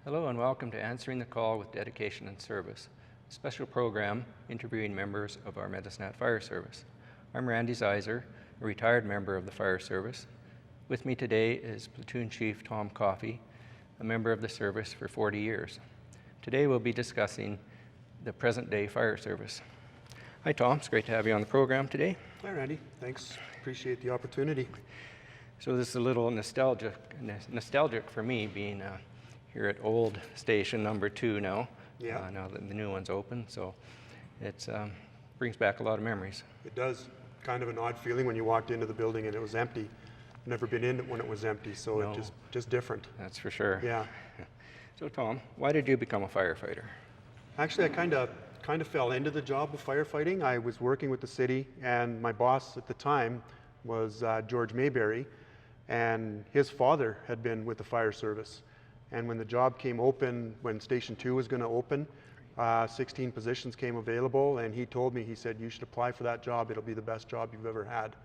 Hello and welcome to Answering the Call with Dedication and Service, a special program interviewing members of our Medicine Hat Fire Service. I'm Randy Zeiser, a retired member of the Fire Service. With me today is Platoon Chief Tom Coffey, a member of the service for 40 years. Today we'll be discussing the present-day fire service. Hi Tom, it's great to have you on the program today. Hi Randy, thanks. Appreciate the opportunity. So this is a little nostalgic for me being here at old station number 2 now. Yeah. Now that the new one's open, so it brings back a lot of memories. It does. Kind of an odd feeling when you walked into the building and it was empty. Never been in it when it was empty, so No. It's just different. That's for sure. Yeah. So Tom, why did you become a firefighter? Actually, I kind of fell into the job of firefighting. I was working with the city, and my boss at the time was George Mayberry, and his father had been with the fire service. And when the job came open, when Station 2 was going to open, 16 positions came available, and he told me, he said, you should apply for that job. It'll be the best job you've ever had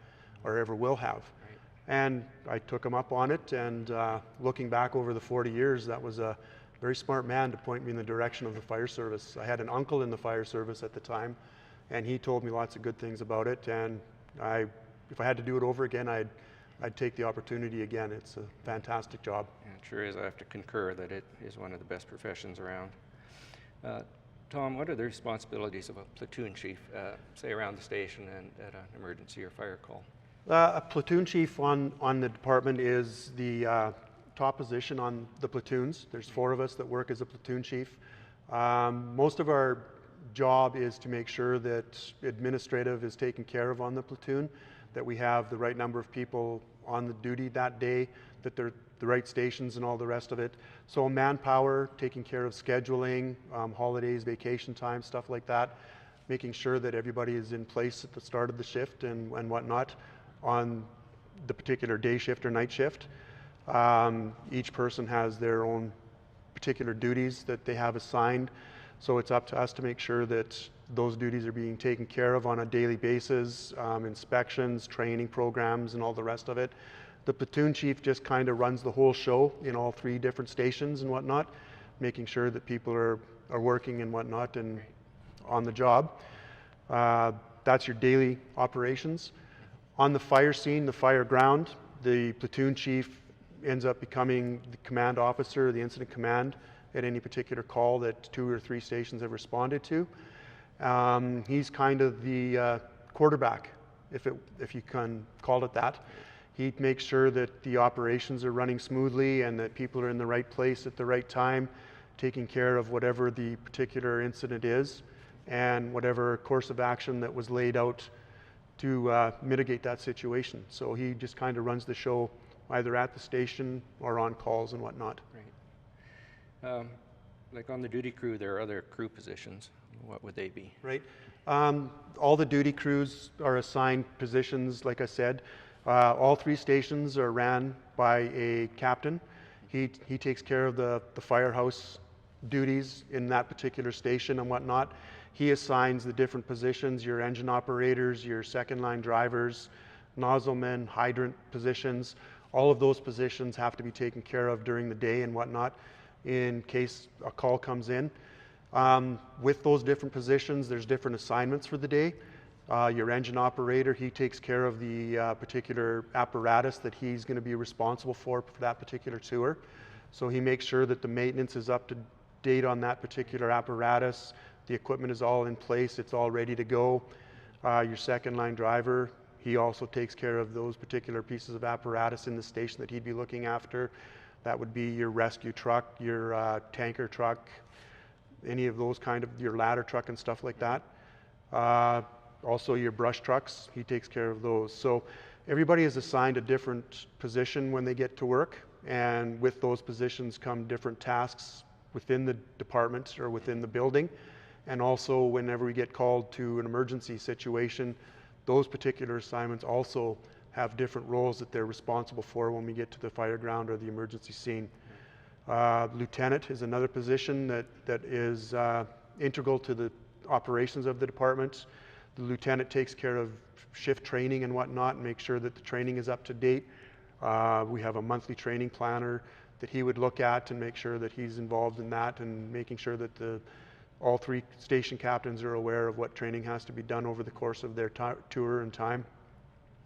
or ever will have. Right. And I took him up on it, and looking back over the 40 years, that was a very smart man to point me in the direction of the fire service. I had an uncle in the fire service at the time, and he told me lots of good things about it, and if I had to do it over again, I'd take the opportunity again. It's a fantastic job. Yeah, it sure is. I have to concur that it is one of the best professions around. Tom, what are the responsibilities of a platoon chief, say around the station and at an emergency or fire call? A platoon chief on the department is the top position on the platoons. There's 4 of us that work as a platoon chief. Most of our job is to make sure that administrative is taken care of on the platoon, that we have the right number of people on the duty that day, that they're the right stations and all the rest of it. So manpower, taking care of scheduling, holidays, vacation time, stuff like that, making sure that everybody is in place at the start of the shift and whatnot on the particular day shift or night shift. Each person has their own particular duties that they have assigned, so it's up to us to make sure that those duties are being taken care of on a daily basis, inspections, training programs, and all the rest of it. The platoon chief just kind of runs the whole show in all 3 different stations and whatnot, making sure that people are working and whatnot and on the job. That's your daily operations. On the fire scene, the fire ground, the platoon chief ends up becoming the command officer, the incident command at any particular call that 2 or 3 stations have responded to. He's kind of the quarterback, if you can call it that. He makes sure that the operations are running smoothly and that people are in the right place at the right time, taking care of whatever the particular incident is and whatever course of action that was laid out to mitigate that situation. So he just kind of runs the show either at the station or on calls and whatnot. Right. Like on the duty crew, there are other crew positions. What would they be? Right. All the duty crews are assigned positions, like I said. All 3 stations are ran by a captain. He takes care of the firehouse duties in that particular station and whatnot. He assigns the different positions, your engine operators, your second line drivers, nozzle men, hydrant positions. All of those positions have to be taken care of during the day and whatnot in case a call comes in. With those different positions, there's different assignments for the day. Your engine operator, he takes care of the particular apparatus that he's going to be responsible for that particular tour. So he makes sure that the maintenance is up to date on that particular apparatus. The equipment is all in place, it's all ready to go. Your second line driver, he also takes care of those particular pieces of apparatus in the station that he'd be looking after. That would be your rescue truck, your tanker truck, any of those kind of, your ladder truck and stuff like that. Also your brush trucks, he takes care of those. So everybody is assigned a different position when they get to work, and with those positions come different tasks within the department or within the building. And also whenever we get called to an emergency situation, those particular assignments also have different roles that they're responsible for when we get to the fire ground or the emergency scene. Lieutenant is another position that is integral to the operations of the department. The lieutenant takes care of shift training and whatnot and makes sure that the training is up to date. We have a monthly training planner that he would look at and make sure that he's involved in that, and making sure that all 3 station captains are aware of what training has to be done over the course of their tour and time.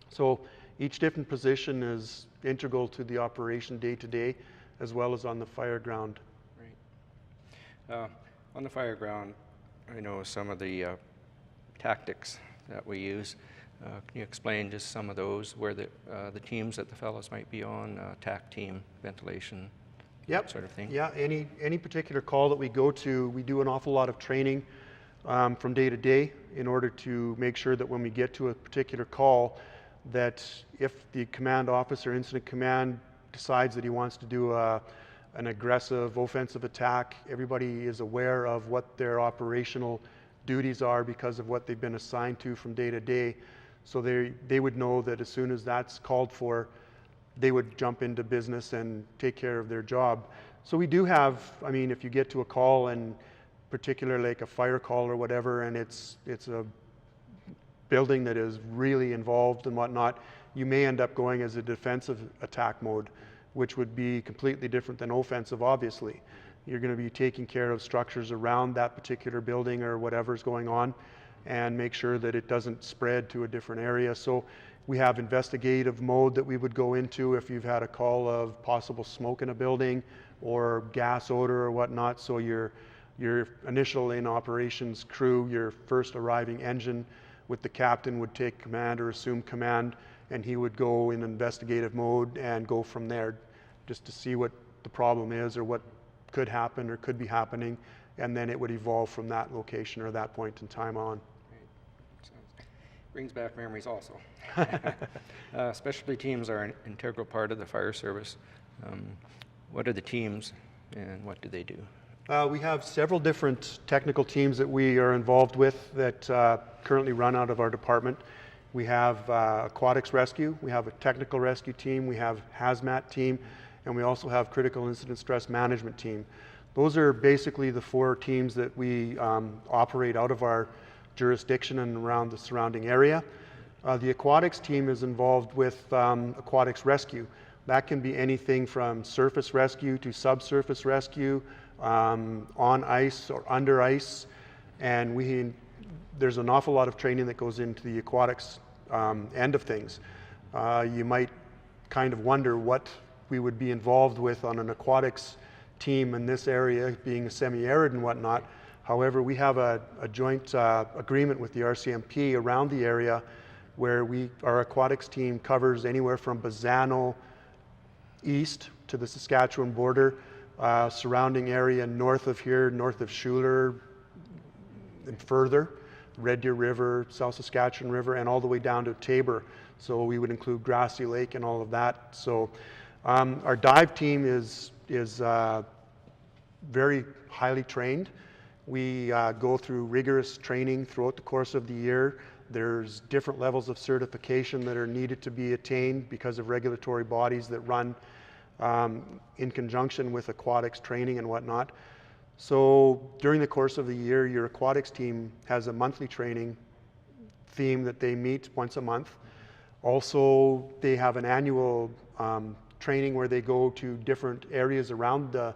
So each different position is integral to the operation day to day, as well as on the fire ground. Right. On the fire ground, I know some of the tactics that we use. Can you explain just some of those, where the teams that the fellows might be on, TAC team, ventilation, Yep. sort of thing? Yeah, any particular call that we go to, we do an awful lot of training from day to day in order to make sure that when we get to a particular call, that if the command officer, incident command, decides that he wants to do an aggressive offensive attack, everybody is aware of what their operational duties are because of what they've been assigned to from day to day. So they would know that as soon as that's called for, they would jump into business and take care of their job. So we do have, I mean, if you get to a call, and particularly like a fire call or whatever, and it's a building that is really involved and whatnot, you may end up going as a defensive attack mode, which would be completely different than offensive, obviously. You're going to be taking care of structures around that particular building or whatever's going on, and make sure that it doesn't spread to a different area. So we have investigative mode that we would go into if you've had a call of possible smoke in a building or gas odor or whatnot. So your initial in operations crew, your first arriving engine with the captain, would take command or assume command, and he would go in investigative mode and go from there just to see what the problem is or what could happen or could be happening, and then it would evolve from that location or that point in time on. Brings back memories also. Specialty teams are an integral part of the fire service. What are the teams and what do they do? We have several different technical teams that we are involved with that currently run out of our department. We have Aquatics Rescue, we have a technical rescue team, we have Haz Mat team, and we also have critical incident stress management team. Those are basically the 4 teams that we operate out of our jurisdiction and around the surrounding area. The aquatics team is involved with aquatics rescue. That can be anything from surface rescue to subsurface rescue, on ice or under ice, and there's an awful lot of training that goes into the aquatics end of things. You might kind of wonder what we would be involved with on an aquatics team in this area, being semi-arid and whatnot. However, we have a joint agreement with the RCMP around the area where our aquatics team covers anywhere from Bazzano east to the Saskatchewan border, surrounding area north of here, north of Schuler and further, Red Deer River, South Saskatchewan River, and all the way down to Tabor. So we would include Grassy Lake and all of that. So our dive team is very highly trained. We go through rigorous training throughout the course of the year. There's different levels of certification that are needed to be attained because of regulatory bodies that run in conjunction with aquatics training and whatnot. So during the course of the year, your aquatics team has a monthly training theme that they meet once a month. Also, they have an annual training where they go to different areas around the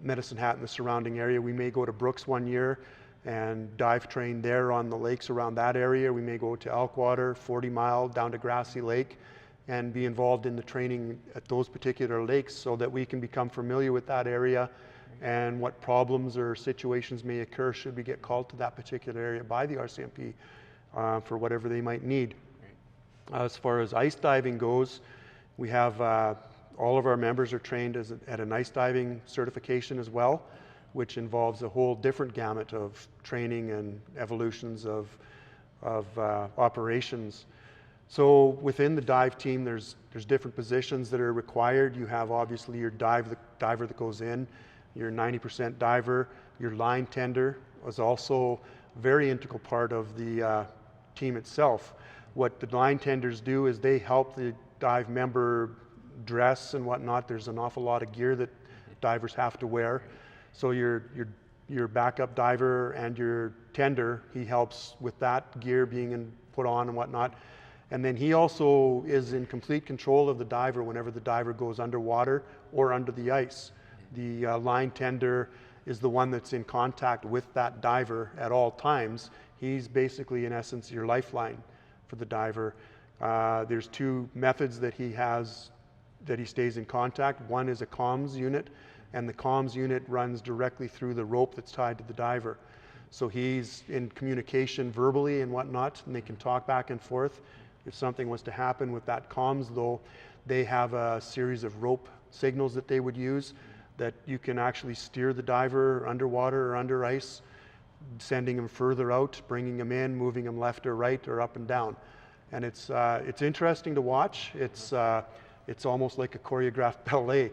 Medicine Hat and the surrounding area. We may go to Brooks one year and dive train there on the lakes around that area. We may go to Elkwater, 40 Mile, down to Grassy Lake, and be involved in the training at those particular lakes so that we can become familiar with that area and what problems or situations may occur should we get called to that particular area by the RCMP for whatever they might need. As far as ice diving goes, we have all of our members are trained at an ice diving certification as well, which involves a whole different gamut of training and evolutions of operations. So within the dive team, there's different positions that are required. You have obviously your diver that goes in, your 90% diver, your line tender is also a very integral part of the team itself. What the line tenders do is they help the dive member dress and whatnot. There's an awful lot of gear that divers have to wear. So your backup diver and your tender, he helps with that gear being put on and whatnot. And then he also is in complete control of the diver whenever the diver goes underwater or under the ice. The line tender is the one that's in contact with that diver at all times. He's basically, in essence, your lifeline for the diver. There's two methods that he has that he stays in contact. One is a comms unit, and the comms unit runs directly through the rope that's tied to the diver. So he's in communication verbally and whatnot, and they can talk back and forth. If something was to happen with that comms, though, they have a series of rope signals that they would use that you can actually steer the diver underwater or under ice, sending him further out, bringing him in, moving him left or right or up and down. And it's interesting to watch. It's almost like a choreographed ballet,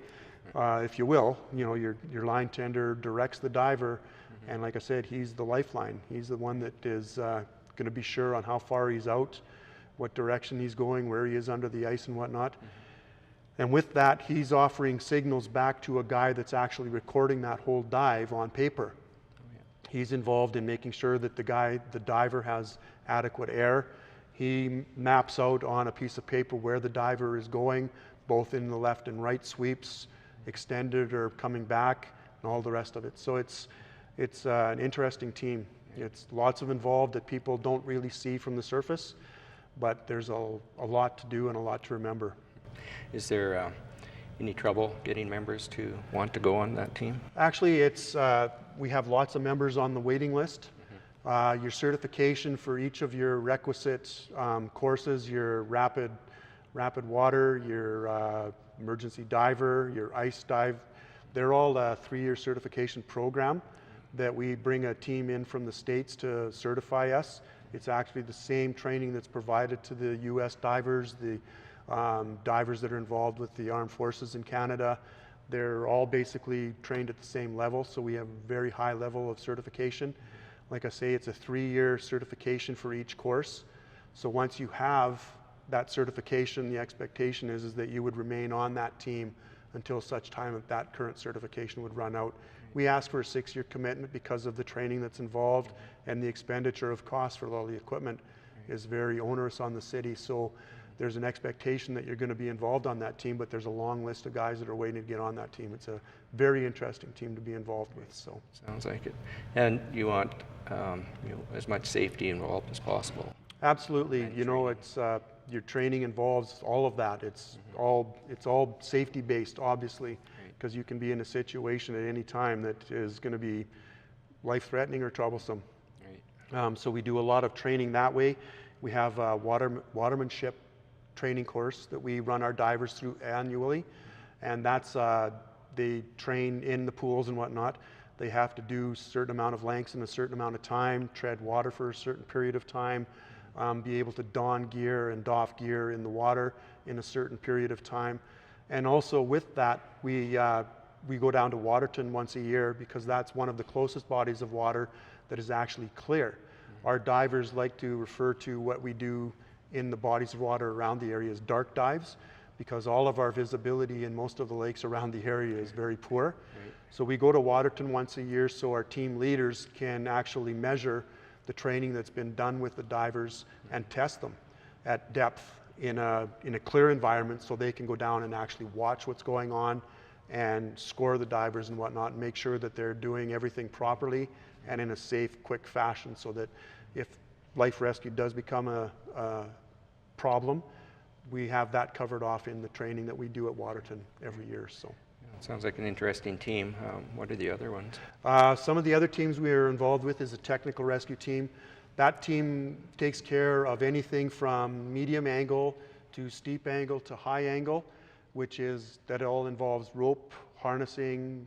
if you will. You know, your line tender directs the diver, and like I said, he's the lifeline. He's the one that is going to be sure on how far he's out, what direction he's going, where he is under the ice and whatnot. And with that, he's offering signals back to a guy that's actually recording that whole dive on paper. He's involved in making sure that the diver has adequate air. He maps out on a piece of paper where the diver is going, both in the left and right sweeps, extended or coming back, and all the rest of it. So it's an interesting team. It's lots of involved that people don't really see from the surface, but there's a lot to do and a lot to remember. Is there any trouble getting members to want to go on that team? Actually, we have lots of members on the waiting list. Your certification for each of your requisite courses, your rapid water, your emergency diver, your ice dive, they're all a 3-year certification program that we bring a team in from the States to certify us. It's actually the same training that's provided to the US divers, the divers that are involved with the armed forces in Canada. They're all basically trained at the same level, so we have a very high level of certification. Like I say, it's a 3-year certification for each course. So once you have that certification, the expectation is that you would remain on that team until such time that that current certification would run out. We ask for a 6-year commitment because of the training that's involved, and the expenditure of costs for all the equipment is very onerous on the city. So there's an expectation that you're going to be involved on that team, but there's a long list of guys that are waiting to get on that team. It's a very interesting team to be involved with. So sounds like it. And you want as much safety involved as possible. Absolutely. You know, it's your training involves all of that. It's all safety based, obviously, because you can be in a situation at any time that is going to be life-threatening or troublesome. Right. So we do a lot of training that way. We have a watermanship training course that we run our divers through annually, and that's they train in the pools and whatnot. They have to do a certain amount of lengths in a certain amount of time, tread water for a certain period of time, be able to don gear and doff gear in the water in a certain period of time. And also with that, we go down to Waterton once a year because that's one of the closest bodies of water that is actually clear. Our divers like to refer to what we do in the bodies of water around the area as dark dives, because all of our visibility in most of the lakes around the area is very poor. Right. So we go to Waterton once a year so our team leaders can actually measure the training that's been done with the divers and test them at depth in a clear environment so they can go down and actually watch what's going on and score the divers and whatnot and make sure that they're doing everything properly and in a safe, quick fashion, so that if life rescue does become a problem, we have that covered off in the training that we do at Waterton every year. So it sounds like an interesting team. What are the other ones? Some of the other teams we are involved with is a technical rescue team. That team takes care of anything from medium angle to steep angle to high angle, that all involves rope, harnessing,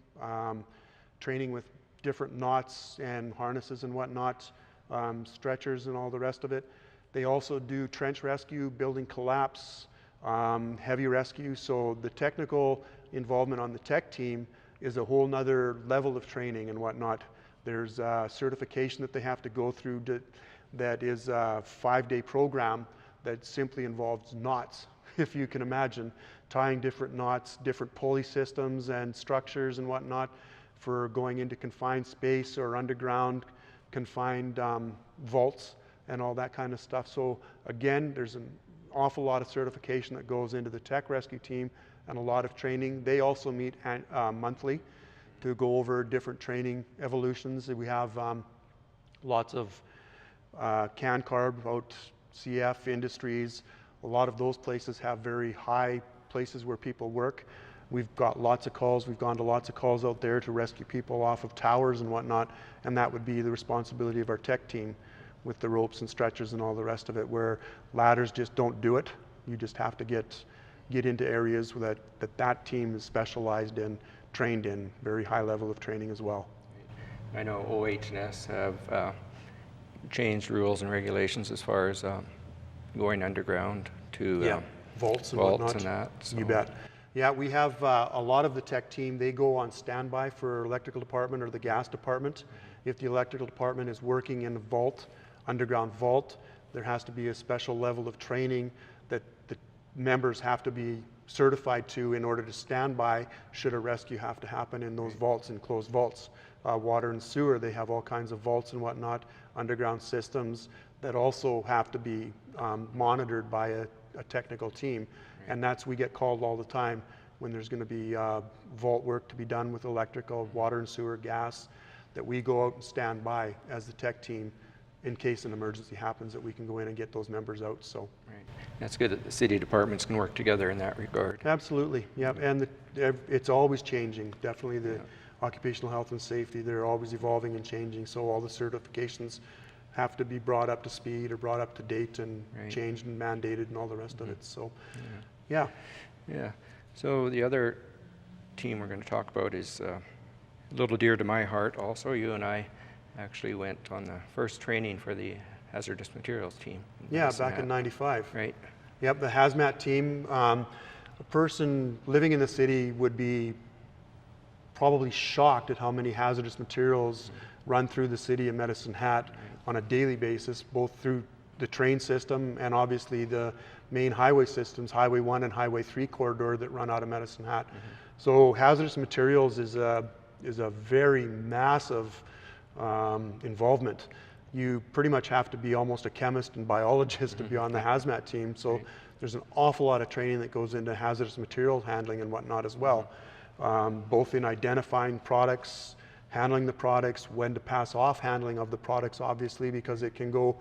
training with different knots and harnesses and whatnot, stretchers and all the rest of it. They also do trench rescue, building collapse, heavy rescue. So the technical involvement on the tech team is a whole nother level of training and whatnot. There's a certification that they have to go through that is a 5-day program that simply involves knots, if you can imagine, tying different knots, different pulley systems and structures and whatnot for going into confined space or underground confined vaults and all that kind of stuff. So again, there's awful lot of certification that goes into the tech rescue team and a lot of training. They also meet monthly to go over different training evolutions. We have lots of can carb out CF Industries. A lot of those places have very high places where people work. We've got lots of calls. We've gone to lots of calls out there to rescue people off of towers and whatnot, and that would be the responsibility of our tech team with the ropes and stretchers and all the rest of it, where ladders just don't do it. You just have to get into areas that team is specialized in, trained in, very high level of training as well. I know OH&S have changed rules and regulations as far as going underground to vaults and vaults whatnot. And that. So. You bet. Yeah, we have a lot of the tech team, they go on standby for electrical department or the gas department. If the electrical department is working in a vault, underground vault, there has to be a special level of training that the members have to be certified to in order to stand by should a rescue have to happen in those vaults, enclosed vaults. Water and sewer, they have all kinds of vaults and whatnot, underground systems that also have to be monitored by a technical team. And we get called all the time when there's going to be vault work to be done with electrical, water and sewer, gas, that we go out and stand by as the tech team in case an emergency happens, that we can go in and get those members out. So that's good that the city departments can work together in that regard. Absolutely, yeah, and it's always changing. Definitely the occupational health and safety, they're always evolving and changing, so all the certifications have to be brought up to speed or brought up to date and changed and mandated and all the rest of it. So yeah. So the other team we're going to talk about is a little dear to my heart also. You and I actually went on the first training for the hazardous materials team. Yeah, back in '95. Right. Yep, the Haz Mat team. A person living in the city would be probably shocked at how many hazardous materials run through the city of Medicine Hat on a daily basis, both through the train system and obviously the main highway systems, Highway 1 and Highway 3 corridor that run out of Medicine Hat. So hazardous materials is a very massive involvement. You pretty much have to be almost a chemist and biologist to be on the hazmat team. So there's an awful lot of training that goes into hazardous material handling and whatnot as well, both in identifying products, handling the products, when to pass off handling of the products, obviously, because it can go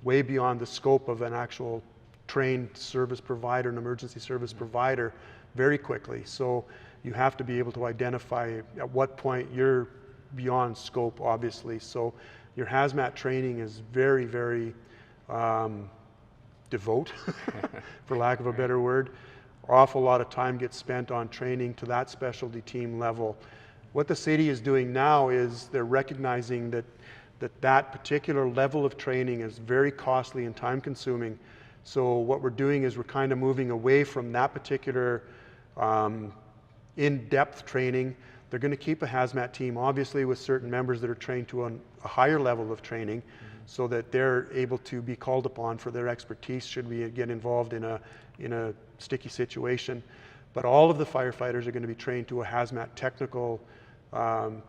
way beyond the scope of an actual trained service provider, an emergency service provider, very quickly. So you have to be able to identify at what point you're beyond scope, obviously. So your hazmat training is very, very devout, for lack of a better word. Awful lot of time gets spent on training to that specialty team level. What the city is doing now is they're recognizing that particular level of training is very costly and time consuming. So what we're doing is we're kind of moving away from that particular in-depth training. They're going to keep a hazmat team, obviously, with certain members that are trained to a higher level of training, so that they're able to be called upon for their expertise should we get involved in a sticky situation. But all of the firefighters are going to be trained to a hazmat technical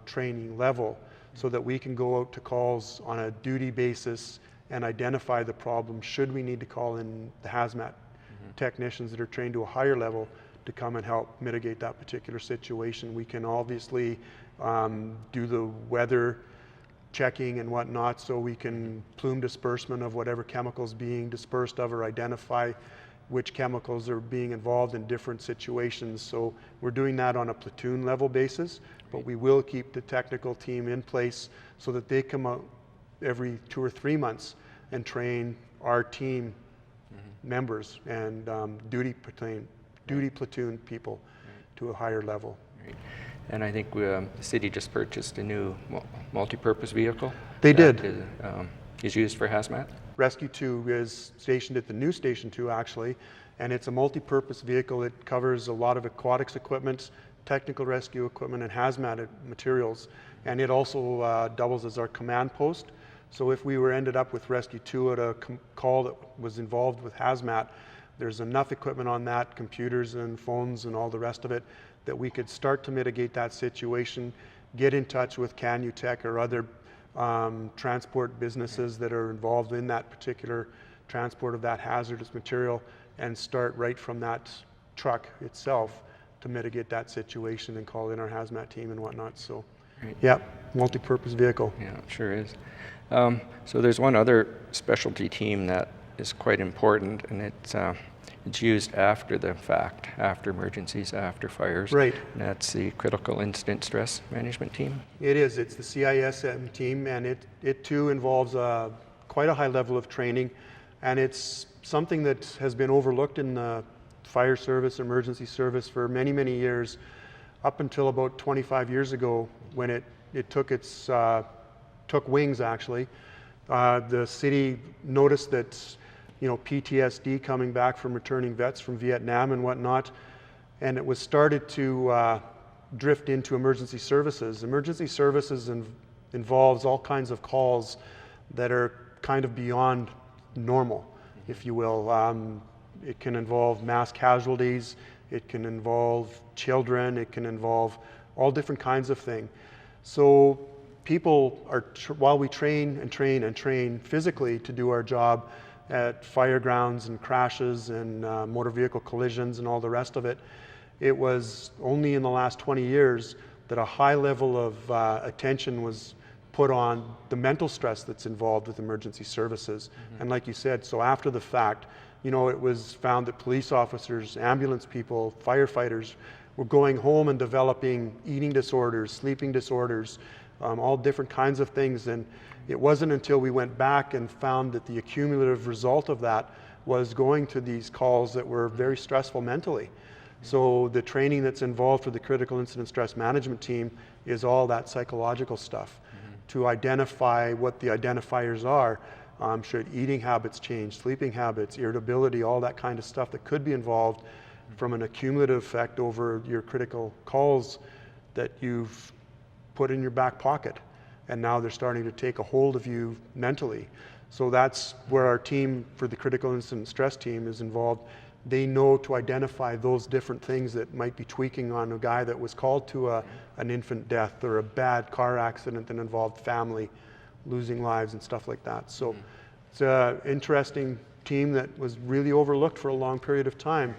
training level, so that we can go out to calls on a duty basis and identify the problem should we need to call in the hazmat technicians that are trained to a higher level to come and help mitigate that particular situation. We can obviously do the weather checking and whatnot, so we can plume disbursement of whatever chemicals being dispersed of, or identify which chemicals are being involved in different situations. So we're doing that on a platoon level basis, but we will keep the technical team in place so that they come out every 2 or 3 months and train our team members and duty platoon people to a higher level. Right. And I think the city just purchased a new multi-purpose vehicle. They did. Is used for hazmat. Rescue 2 is stationed at the new Station 2 actually, and it's a multi-purpose vehicle. It covers a lot of aquatics equipment, technical rescue equipment, and hazmat materials. And it also doubles as our command post. So if we were ended up with Rescue 2 at a call that was involved with hazmat, there's enough equipment on that, computers and phones and all the rest of it, that we could start to mitigate that situation, get in touch with CanUtech or other transport businesses that are involved in that particular transport of that hazardous material, and start right from that truck itself to mitigate that situation and call in our hazmat team and whatnot. So, Right. yeah, multi-purpose vehicle. Yeah, it sure is. So there's one other specialty team that is quite important, and it's used after the fact, after emergencies, after fires. Right. And that's the Critical Incident Stress Management Team. It is. It's the CISM team, and it too involves quite a high level of training, and it's something that has been overlooked in the fire service, emergency service for many, many years, up until about 25 years ago when it took wings actually. The city noticed that, you know, PTSD coming back from returning vets from Vietnam and whatnot, and it was started to drift into emergency services. Emergency services involves all kinds of calls that are kind of beyond normal, if you will. It can involve mass casualties, it can involve children, it can involve all different kinds of things. So people are, while we train and train and train physically to do our job at fire grounds and crashes and motor vehicle collisions and all the rest of it, it was only in the last 20 years that a high level of attention was put on the mental stress that's involved with emergency services. And like you said, so after the fact, you know, it was found that police officers, ambulance people, firefighters were going home and developing eating disorders, sleeping disorders, all different kinds of things. And it wasn't until we went back and found that the accumulative result of that was going to these calls that were very stressful mentally. So the training that's involved for the Critical Incident Stress Management Team is all that psychological stuff to identify what the identifiers are. Should eating habits change, sleeping habits, irritability, all that kind of stuff that could be involved from an accumulative effect over your critical calls that you've put in your back pocket. And now they're starting to take a hold of you mentally. So that's where our team for the Critical Incident Stress Team is involved. They know to identify those different things that might be tweaking on a guy that was called to an infant death or a bad car accident that involved family losing lives and stuff like that. So it's an interesting team that was really overlooked for a long period of time.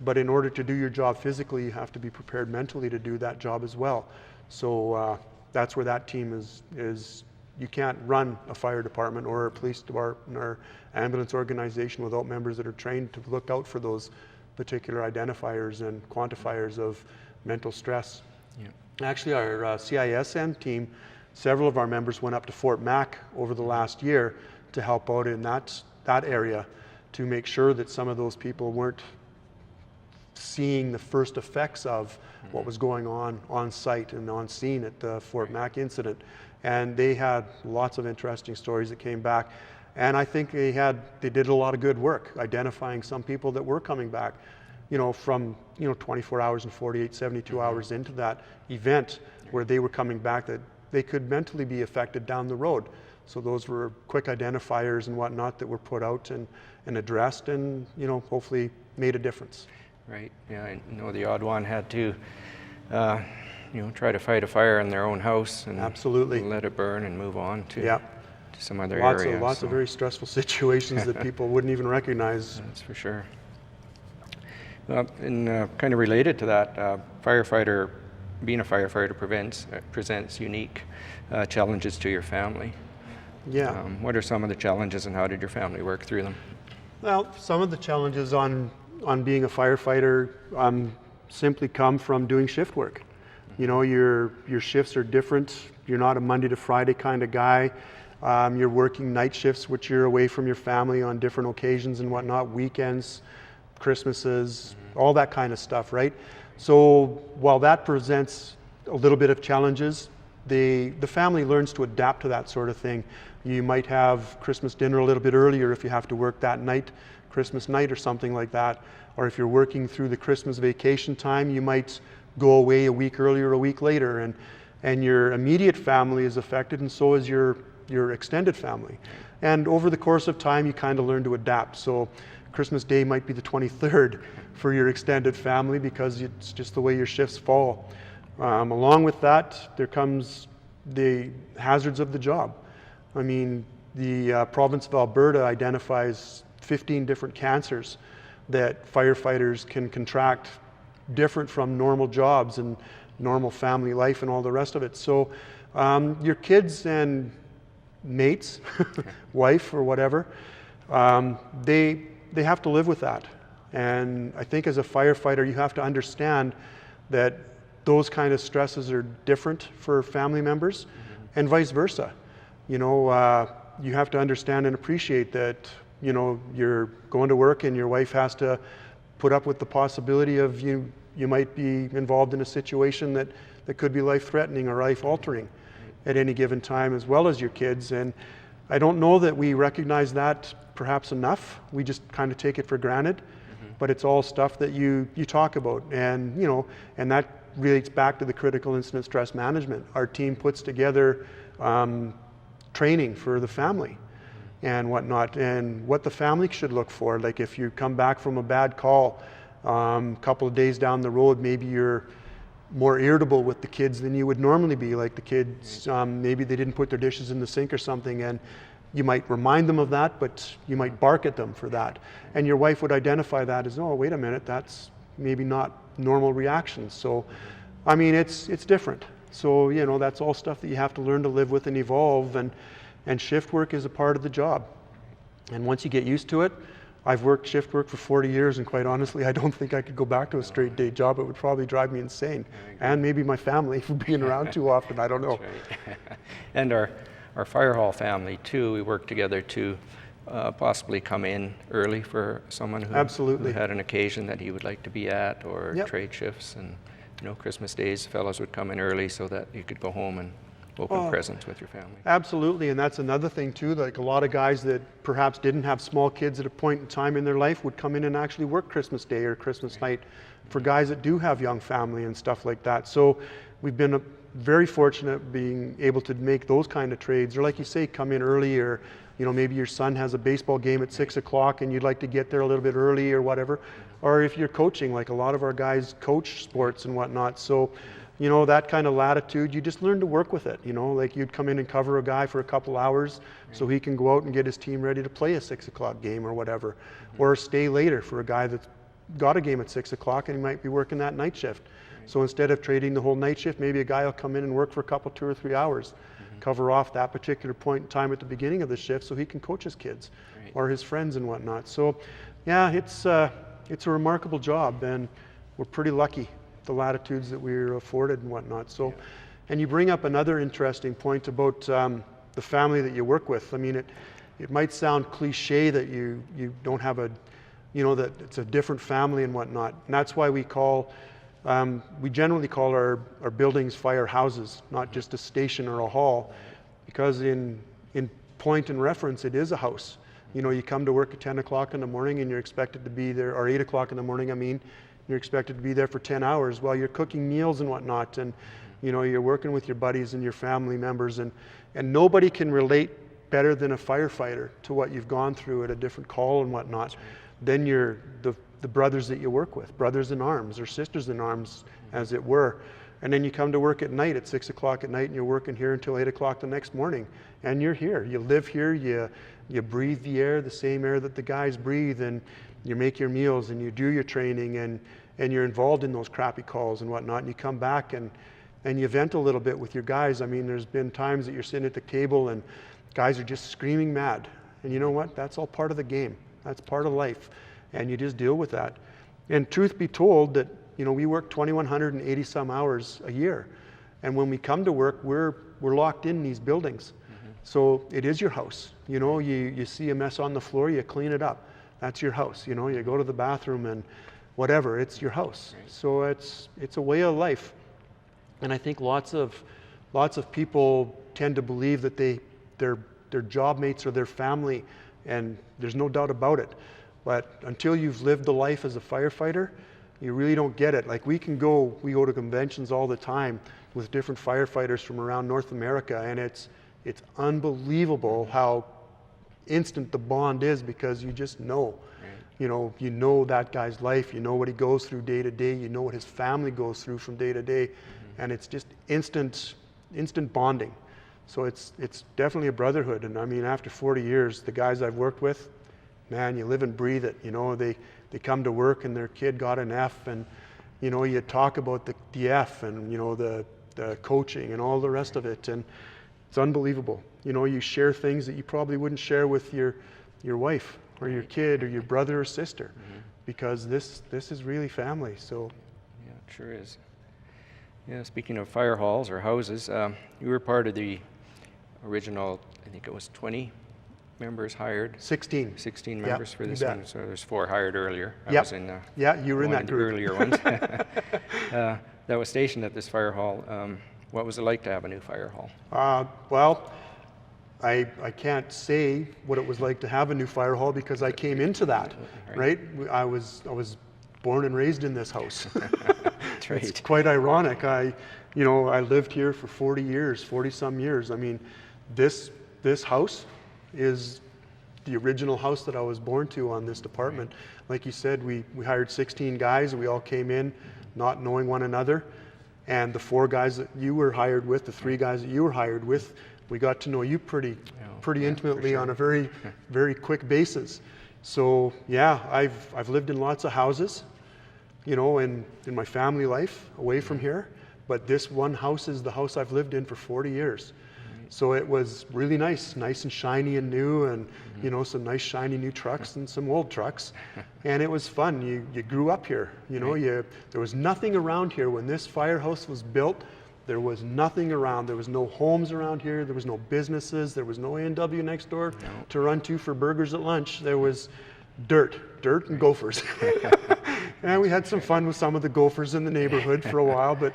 But in order to do your job physically, you have to be prepared mentally to do that job as well. So that's where that team is. You can't run a fire department or a police department or ambulance organization without members that are trained to look out for those particular identifiers and quantifiers of mental stress. Yeah. Actually, our CISM team, several of our members went up to Fort Mac over the last year to help out in that area to make sure that some of those people weren't seeing the first effects of what was going on site and on scene at the Fort Mac incident. And they had lots of interesting stories that came back. And I think they did a lot of good work identifying some people that were coming back, you know, from, 24 hours and 48, 72 hours into that event where they were coming back, that they could mentally be affected down the road. So those were quick identifiers and whatnot that were put out and addressed and, hopefully made a difference. Right, yeah, I know the odd one had to, try to fight a fire in their own house and absolutely let it burn and move on to some other area. Lots of very stressful situations that people wouldn't even recognize. That's for sure. And kind of related to that, being a firefighter presents unique challenges to your family. Yeah. What are some of the challenges and how did your family work through them? Well, some of the challenges on being a firefighter simply come from doing shift work. Your shifts are different. You're not a Monday to Friday kind of guy. You're working night shifts, which you're away from your family on different occasions and whatnot, weekends, Christmases, all that kind of stuff, right? So while that presents a little bit of challenges, the family learns to adapt to that sort of thing. You might have Christmas dinner a little bit earlier if you have to work that night, Christmas night or something like that. Or if you're working through the Christmas vacation time, you might go away a week earlier, a week later, and your immediate family is affected, and so is your extended family. And over the course of time, you kind of learn to adapt. So Christmas Day might be the 23rd for your extended family because it's just the way your shifts fall. Along with that, there comes the hazards of the job. I mean, the province of Alberta identifies 15 different cancers that firefighters can contract different from normal jobs and normal family life and all the rest of it. So your kids and mates, wife or whatever, they have to live with that. And I think as a firefighter, you have to understand that those kind of stresses are different for family members, and vice versa. You know, you have to understand and appreciate that, you know, you're going to work and your wife has to put up with the possibility of you might be involved in a situation that could be life-threatening or life-altering at any given time, as well as your kids. And I don't know that we recognize that perhaps enough. We just kind of take it for granted, but it's all stuff that you talk about. And, you know, and that relates back to the critical incident stress management. Our team puts together training for the family and whatnot, and what the family should look for. Like if you come back from a bad call, a couple of days down the road, maybe you're more irritable with the kids than you would normally be. Like the kids, maybe they didn't put their dishes in the sink or something, and you might remind them of that, but you might bark at them for that. And your wife would identify that as, oh, wait a minute, that's maybe not normal reactions. So, I mean, it's different. So, you know, that's all stuff that you have to learn to live with and evolve, and shift work is a part of the job. And once you get used to it, I've worked shift work for 40 years, and quite honestly, I don't think I could go back to a straight day job. It would probably drive me insane. And maybe my family for being around too often, I don't know. Right. And our fire hall family too, we work together to possibly come in early for someone who had an occasion that he would like to be at, or trade shifts. And, you know, Christmas days, fellows would come in early so that you could go home and open presents with your family. Absolutely, and that's another thing too. Like a lot of guys that perhaps didn't have small kids at a point in time in their life would come in and actually work Christmas Day or Christmas night for guys that do have young family and stuff like that. So we've been very fortunate being able to make those kind of trades, or like you say, come in early, or, you know, maybe your son has a baseball game at 6 o'clock and you'd like to get there a little bit early or whatever. Or if you're coaching, like a lot of our guys coach sports and whatnot. So, you know, that kind of latitude, you just learn to work with it. You know, like you'd come in and cover a guy for a couple hours so he can go out and get his team ready to play a 6 o'clock game or whatever, or stay later for a guy that's got a game at 6 o'clock and he might be working that night shift. So instead of trading the whole night shift, maybe a guy will come in and work for a couple, 2 or 3 hours, cover off that particular point in time at the beginning of the shift so he can coach his kids or his friends and whatnot. So yeah, it's a remarkable job, and we're pretty lucky, the latitudes that we're afforded and whatnot. So, and you bring up another interesting point about the family that you work with. I mean, it might sound cliche that you don't have a, you know, that it's a different family and whatnot. And that's why we generally call our buildings firehouses, not just a station or a hall, because in point and reference, it is a house. You know, you come to work at 10 o'clock in the morning and you're expected to be there, or 8 o'clock in the morning, I mean, you're expected to be there for 10 hours while you're cooking meals and whatnot, and, you know, you're working with your buddies and your family members, and nobody can relate better than a firefighter to what you've gone through at a different call and whatnot than the brothers that you work with, brothers in arms or sisters in arms, as it were. And then you come to work at night at 6 o'clock at night and you're working here until 8 o'clock the next morning, and you're here, you live here, you breathe the air, the same air that the guys breathe, and you make your meals and you do your training, and you're involved in those crappy calls and whatnot, and you come back and you vent a little bit with your guys. I mean, there's been times that you're sitting at the table and guys are just screaming mad, and you know what, that's all part of the game, that's part of life, and you just deal with that. And truth be told, that, you know, we work 2,180 some hours a year, and when we come to work, we're locked in these buildings. So it is your house. You know, you see a mess on the floor, you clean it up. That's your house. You know, you go to the bathroom and whatever, it's your house. So it's a way of life. And I think lots of people tend to believe that their job mates are their family, and there's no doubt about it. But until you've lived the life as a firefighter, you really don't get it. Like we go to conventions all the time with different firefighters from around North America, and it's unbelievable how instant the bond is, because you just know. You know that guy's life, you know what he goes through day to day, you know what his family goes through from day to day, and it's just instant bonding. So it's definitely a brotherhood. And I mean, after 40 years, the guys I've worked with, man, you live and breathe it. You know, they they come to work and their kid got an F, and you know, you talk about the F and, you know, the coaching and all the rest of it, and it's unbelievable. You know, you share things that you probably wouldn't share with your wife or your kid or your brother or sister, because this is really family. So yeah, it sure is. Yeah, speaking of fire halls or houses, you were part of the original, I think it was 20 members hired. 16 members for this bet. one. So there's 4 hired earlier. I Yep. was in Yeah, you were in one that of the group. earlier ones. That was stationed at this fire hall. What was it like to have a new fire hall? Well, I can't say what it was like to have a new fire hall because I came into that, right? I was born and raised in this house. That's right. It's quite ironic. I lived here for 40 years, 40 some years. I mean, this house is the original house that I was born to on this department. Like you said, we hired 16 guys. We all came in not knowing one another. And the 4 guys that you were hired with, the 3 guys that you were hired with, we got to know you pretty intimately on a very, very quick basis. So yeah, I've lived in lots of houses, you know, in my family life away from here. But this one house is the house I've lived in for 40 years. So it was really nice and shiny and new, and you know, some nice shiny new trucks and some old trucks, and it was fun. You grew up here, you know. There was nothing around here when this firehouse was built. There was nothing around. There was no homes around here. There was no businesses. There was no A&W next door to run to for burgers at lunch. There was dirt and gophers. And we had some fun with some of the gophers in the neighborhood for a while, but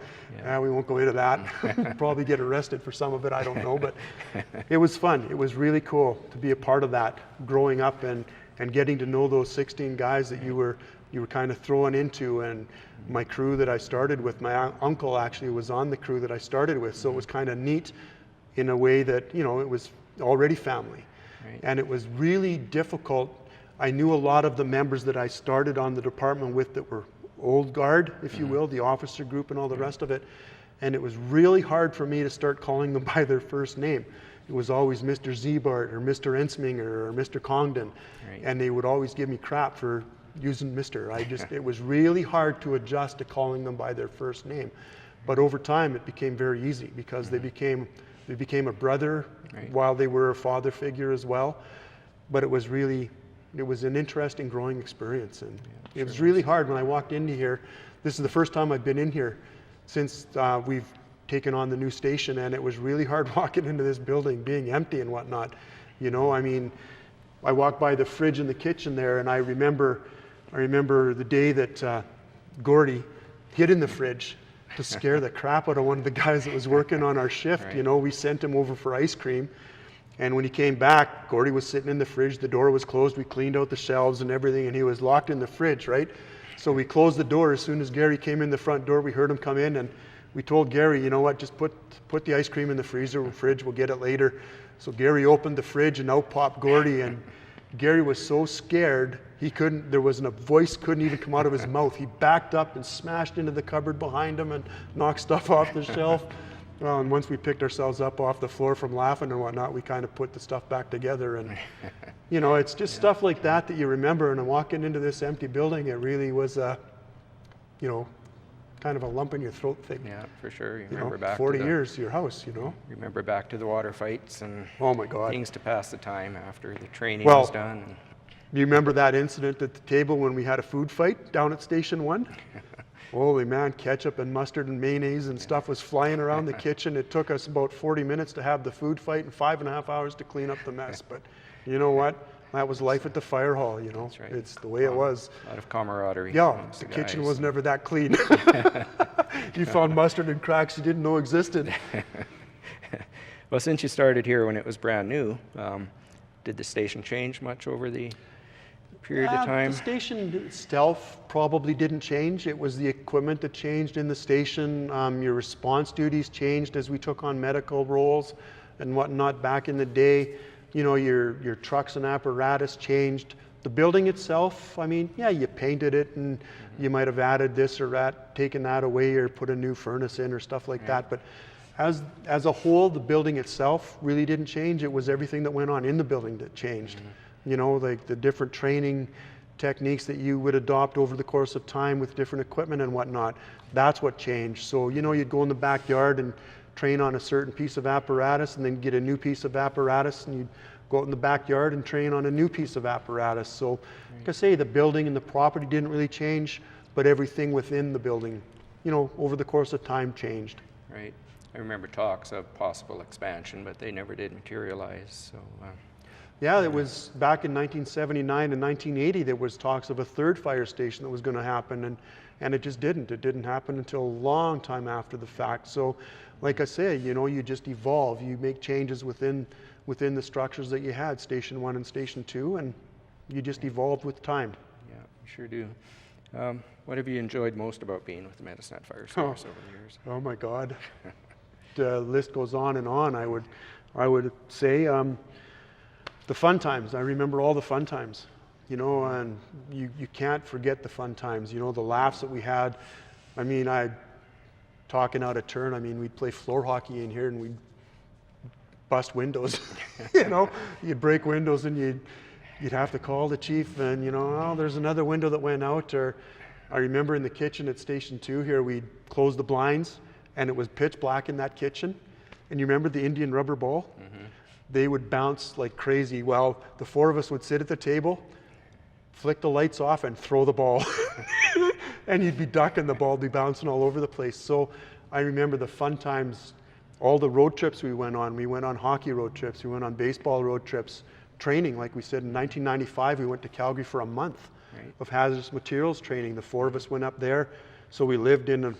we won't go into that. Probably get arrested for some of it, I don't know, but it was fun. It was really cool to be a part of that, growing up and getting to know those 16 guys that you were kind of thrown into. And my crew that I started with, my uncle actually was on the crew that I started with, so it was kind of neat in a way that, you know, it was already family. And it was really difficult. I knew a lot of the members that I started on the department with that were old guard, if you will, the officer group and all the rest of it. And it was really hard for me to start calling them by their first name. It was always Mr. Zebart or Mr. Ensminger or Mr. Congdon. And they would always give me crap for using Mr. It was really hard to adjust to calling them by their first name. But over time, it became very easy because they became a brother while they were a father figure as well. But it was an interesting growing experience, and it was really hard when I walked into here. This is the first time I've been in here since we've taken on the new station, and it was really hard walking into this building, being empty and whatnot. You know, I mean, I walked by the fridge in the kitchen there, and I remember the day that Gordy hid in the fridge to scare the crap out of one of the guys that was working on our shift. You know, we sent him over for ice cream. And when he came back, Gordy was sitting in the fridge, the door was closed, we cleaned out the shelves and everything, and he was locked in the fridge, right? So we closed the door. As soon as Gary came in the front door, we heard him come in, and we told Gary, you know what, just put the ice cream in the freezer or fridge, we'll get it later. So Gary opened the fridge, and out popped Gordy, and Gary was so scared, a voice couldn't even come out of his mouth. He backed up and smashed into the cupboard behind him and knocked stuff off the shelf. Well, and once we picked ourselves up off the floor from laughing and whatnot, we kind of put the stuff back together. And, you know, it's just stuff like that you remember. And walking into this empty building, it really was you know, kind of a lump in your throat thing. Yeah, for sure. You remember back 40 years, your house, you know. Remember back to the water fights and oh my God, things to pass the time after the training was done. You remember that incident at the table when we had a food fight down at Station 1? Holy man, ketchup and mustard and mayonnaise and stuff was flying around the kitchen. It took us about 40 minutes to have the food fight and 5.5 hours to clean up the mess. But you know what? That was life at the fire hall, you know. Right. It's the way it was. A lot of camaraderie. Yeah, the kitchen was never that clean. You found mustard and cracks you didn't know existed. Well, since you started here when it was brand new, did the station change much over the period of time? The station itself probably didn't change. It was the equipment that changed in the station. Your response duties changed as we took on medical roles and whatnot back in the day. You know, your trucks and apparatus changed. The building itself, I mean, yeah, you painted it and you might have added this or that, taken that away or put a new furnace in or stuff like that. But as a whole, the building itself really didn't change. It was everything that went on in the building that changed. You know, like the different training techniques that you would adopt over the course of time with different equipment and whatnot. That's what changed. So, you know, you'd go in the backyard and train on a certain piece of apparatus and then get a new piece of apparatus, and you'd go out in the backyard and train on a new piece of apparatus. So, like I say, the building and the property didn't really change, but everything within the building, you know, over the course of time changed. Right. I remember talks of possible expansion, but they never did materialize. So, yeah, it was back in 1979 and 1980, there was talks of a third fire station that was going to happen, and it just didn't. It didn't happen until a long time after the fact. So, like I say, you know, you just evolve. You make changes within the structures that you had, Station 1 and Station 2, and you just evolved with time. Yeah, you sure do. What have you enjoyed most about being with the Medicine Fire Service over the years? Oh my God. The list goes on and on. I would say the fun times. I remember all the fun times, you know, and you can't forget the fun times, you know, the laughs that we had. I mean, talking out of turn, I mean, we'd play floor hockey in here and we'd bust windows, you know, you'd break windows and you'd have to call the chief and, you know, oh, there's another window that went out. Or I remember in the kitchen at Station 2 here, we'd close the blinds and it was pitch black in that kitchen. And you remember the Indian rubber ball? Mm-hmm. They would bounce like crazy. Well, the four of us would sit at the table, flick the lights off and throw the ball. And you'd be ducking, the ball would be bouncing all over the place. So I remember the fun times, all the road trips we went on. We went on hockey road trips, we went on baseball road trips, training, like we said, in 1995, we went to Calgary for a month of hazardous materials training. The four of us went up there. So we lived in an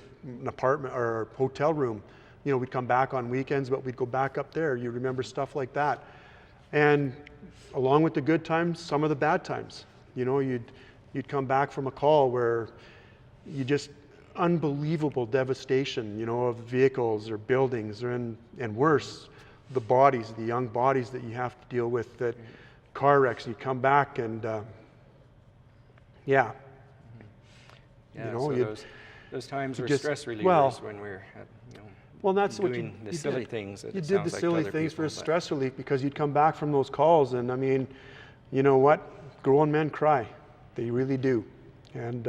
apartment or hotel room. You know, we'd come back on weekends, but we'd go back up there. You remember stuff like that. And along with the good times, some of the bad times. You know, you'd come back from a call where you just, unbelievable devastation, you know, of vehicles or buildings, and worse, the bodies, the young bodies that you have to deal with, that car wrecks, and you come back and, yeah. Yeah, you know, so those times were just, stress relievers well, when we were at, you know, well, that's what doing the silly things. That you it did sounds the like silly to other things people, for stress relief, because you'd come back from those calls, and I mean, you know what? Grown men cry. They really do. And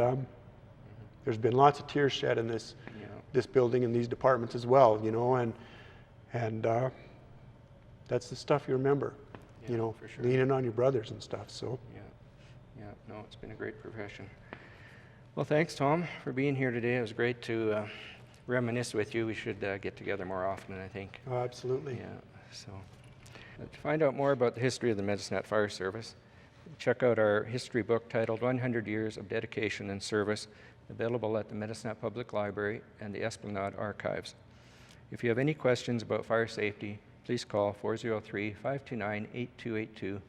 there's been lots of tears shed in this building and these departments as well, you know, and that's the stuff you remember, you know, for sure. Leaning on your brothers and stuff. So yeah, no, it's been a great profession. Well, thanks, Tom, for being here today. It was great to reminisce with you. We should get together more often, I think. Oh, absolutely. Yeah. So, to find out more about the history of the Medicine Fire Service, check out our history book titled 100 Years of Dedication and Service, available at the Medicine Public Library and the Esplanade Archives. If you have any questions about fire safety, please call 403-529-8282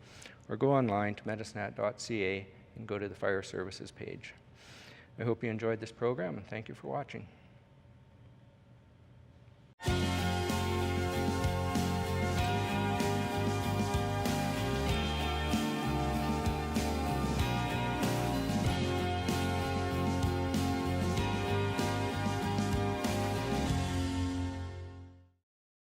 or go online to medicinet.ca and go to the Fire Services page. I hope you enjoyed this program, and thank you for watching.